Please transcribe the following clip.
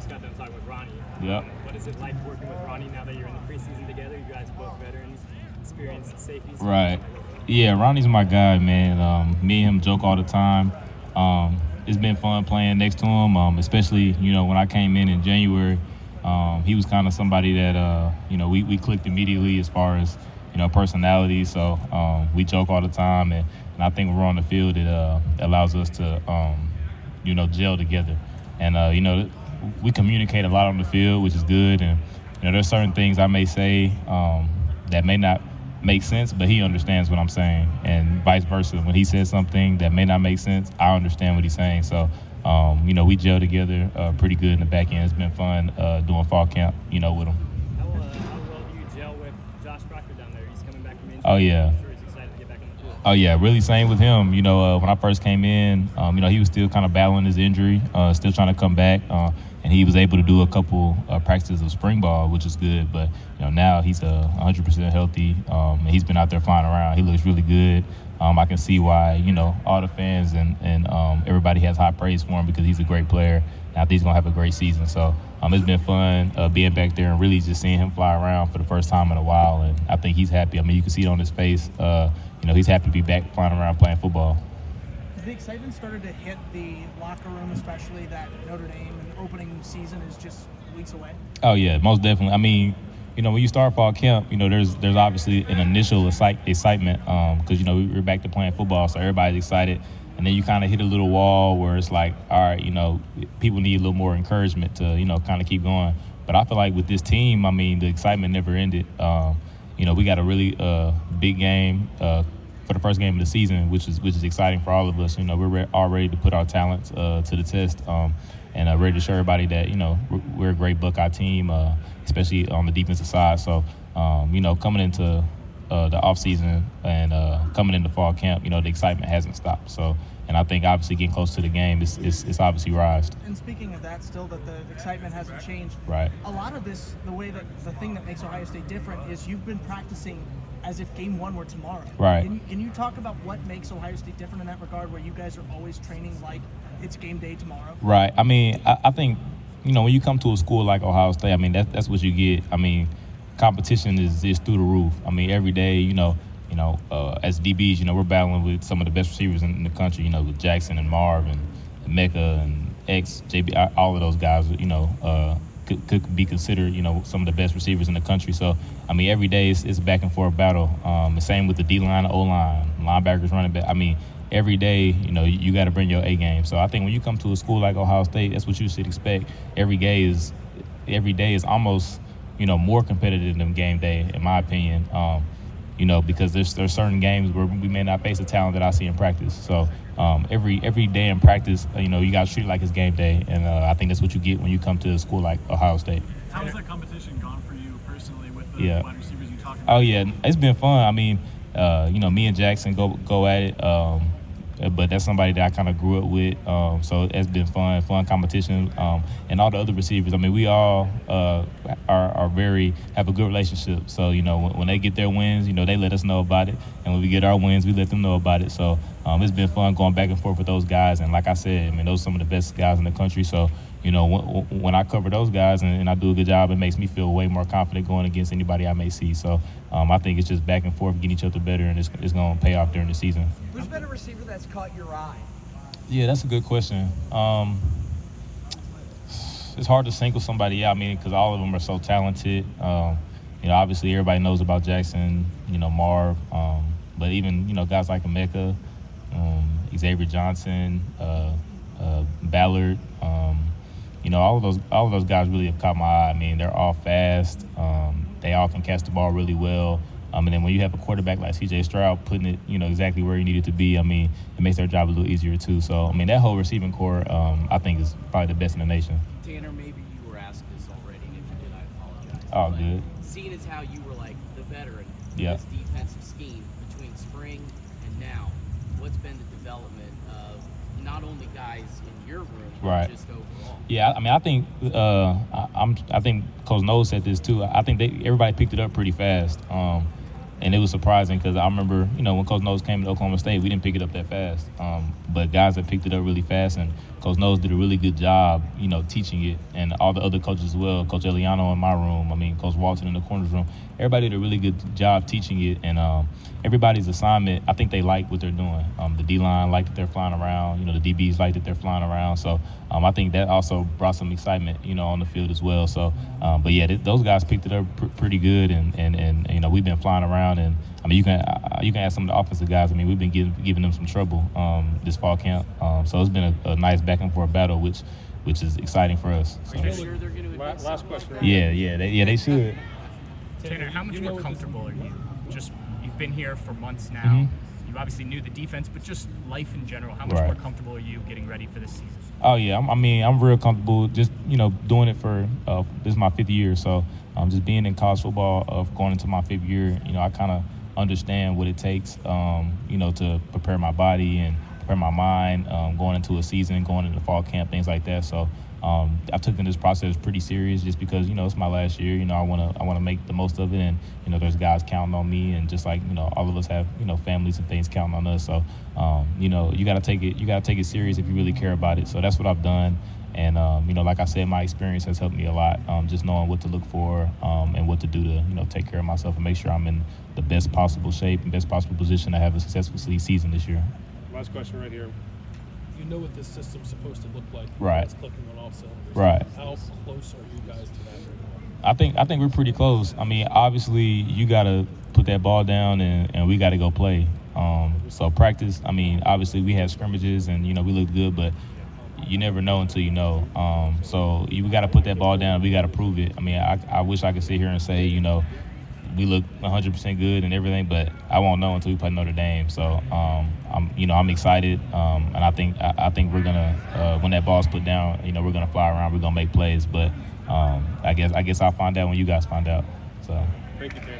just got done talking with Ronnie. Yep. What is it like working with Ronnie now that you're in the preseason together? You guys are both veterans, experienced safeties. Right. Yeah, Ronnie's my guy, man. Me and him joke all the time. It's been fun playing next to him, especially, when I came in January. He was kind of somebody that, we clicked immediately as far as, personality. So we joke all the time, and I think when we're on the field, it allows us to, gel together. And, we communicate a lot on the field, which is good. And, there's certain things I may say that may not make sense, but he understands what I'm saying, and vice versa. When he says something that may not make sense, I understand what he's saying. So, we gel together pretty good in the back end. It's been fun doing fall camp, with him. How well do you gel with Josh Proctor down there? He's coming back from injury. Oh, yeah. I'm sure he's excited to get back on the field. Oh, yeah, really same with him. When I first came in, he was still kind of battling his injury, still trying to come back. And he was able to do a couple practices of spring ball, which is good. But, now he's 100% healthy, and he's been out there flying around. He looks really good. I can see why, all the fans and everybody has high praise for him because he's a great player. And I think he's going to have a great season. So it's been fun being back there and really just seeing him fly around for the first time in a while. And I think he's happy. I mean, you can see it on his face. He's happy to be back flying around playing football. The excitement started to hit the locker room, especially that Notre Dame and opening season is just weeks away. Oh yeah, most definitely. I mean, when you start fall camp, there's obviously an initial excitement because we're back to playing football, so everybody's excited, and then you kind of hit a little wall where it's like, all right, people need a little more encouragement to kind of keep going. But I feel like with this team, I mean, the excitement never ended. We got a really big game. For the first game of the season, which is exciting for all of us. We're all ready to put our talents to the test, and ready to show everybody that we're a great Buckeye team, especially on the defensive side. So, coming into the off season and coming into fall camp, the excitement hasn't stopped. So, and I think obviously getting close to the game is obviously rised. And speaking of that, still that the excitement hasn't changed. Right. A lot of this, the thing that makes Ohio State different is you've been practicing as if game one were tomorrow. Right. Can you talk about what makes Ohio State different in that regard, where you guys are always training like it's game day tomorrow? Right. I mean, I think, when you come to a school like Ohio State, I mean, that's what you get. I mean, competition is through the roof. I mean, every day, as DBs, we're battling with some of the best receivers in the country, with Jackson and Marv and Mecca and X, JB, all of those guys, could be considered, some of the best receivers in the country. So, I mean, every day it's back and forth battle. The same with the D-line, O-line, linebackers, running back. I mean, every day, you got to bring your A game. So I think when you come to a school like Ohio State, that's what you should expect. Every day is almost, more competitive than game day, in my opinion. Because there's certain games where we may not face the talent that I see in practice. So every day in practice, you got to treat it like it's game day, and I think that's what you get when you come to a school like Ohio State. How's that competition gone for you personally with the wide receivers you talked about? Oh yeah, it's been fun. I mean, me and Jackson go at it, but that's somebody that I kind of grew up with. So it's been fun competition. And all the other receivers, I mean, we all have a good relationship. So, when they get their wins, they let us know about it. And when we get our wins, we let them know about it. So it's been fun going back and forth with those guys. And like I said, I mean, those are some of the best guys in the country. So, when I cover those guys and I do a good job, it makes me feel way more confident going against anybody I may see. So I think it's just back and forth, getting each other better, and it's going to pay off during the season. Who's been a receiver that's caught your eye? Yeah, that's a good question. It's hard to single somebody out, because all of them are so talented. Obviously everybody knows about Jackson, Marv, but even, guys like Emeka, Xavier Johnson, Ballard, all of those guys really have caught my eye. I mean, they're all fast. They all can catch the ball really well. And then when you have a quarterback like C.J. Stroud putting it, exactly where you need it to be, I mean, it makes their job a little easier too. So, I mean, that whole receiving core, I think is probably the best in the nation. Tanner, maybe you were asked this already, and if you did, I apologize. Oh, But good. Seeing as how you were like the veteran in Yeah. this defensive scheme between spring and now, what's been the development of not only guys in your room, but Right. just overall? Yeah, I mean, I think I think Coach Knowles said this too. I think everybody picked it up pretty fast, and it was surprising because I remember, when Coach Knowles came to Oklahoma State, we didn't pick it up that fast. But guys have picked it up really fast, and Coach Knowles did a really good job, teaching it, and all the other coaches as well. Coach Eliano in my room, Coach Walton in the corners room. Everybody did a really good job teaching it, and everybody's assignment, I think they like what they're doing. The D-line like that they're flying around. The DBs like that they're flying around. So I think that also brought some excitement, on the field as well. So, but yeah, those guys picked it up pretty good, and we've been flying around, and you can ask some of the offensive guys. We've been giving them some trouble this fall camp. So it's been a nice back and forth battle, which is exciting for us. So. Are you sure they're going to admit Last question. Right? Yeah, they should. Tanner, how much more comfortable are you? You've been here for months now. Mm-hmm. You obviously knew the defense, but just life in general. How much more comfortable are you getting ready for this season? Oh yeah, I'm real comfortable. Just doing it for this is my 5th year, so just being in college football, going into my 5th year. I kind of understand what it takes, to prepare my body and prepare my mind, going into a season, going into fall camp, things like that. So I've taken this process pretty serious, just because it's my last year. I want to make the most of it, and there's guys counting on me, and just like all of us have families and things counting on us. So you got to take it serious if you really care about it. So that's what I've done. And like I said, my experience has helped me a lot. Just knowing what to look for, and what to do to take care of myself and make sure I'm in the best possible shape and best possible position to have a successful season this year. Last question right here. You know what this system's supposed to look like. Right. It's clicking on all cylinders. Right. How close are you guys to that right now? I think we're pretty close. Obviously you got to put that ball down, and we got to go play. So practice. Obviously we had scrimmages, and we looked good, but you never know until you know. So we got to put that ball down. We got to prove it. I wish I could sit here and say, we look 100% good and everything, but I won't know until we play Notre Dame. So I'm excited, and I think we're gonna when that ball's put down, we're gonna fly around. We're gonna make plays, but I guess I'll find out when you guys find out. So. Thank you, Tanner.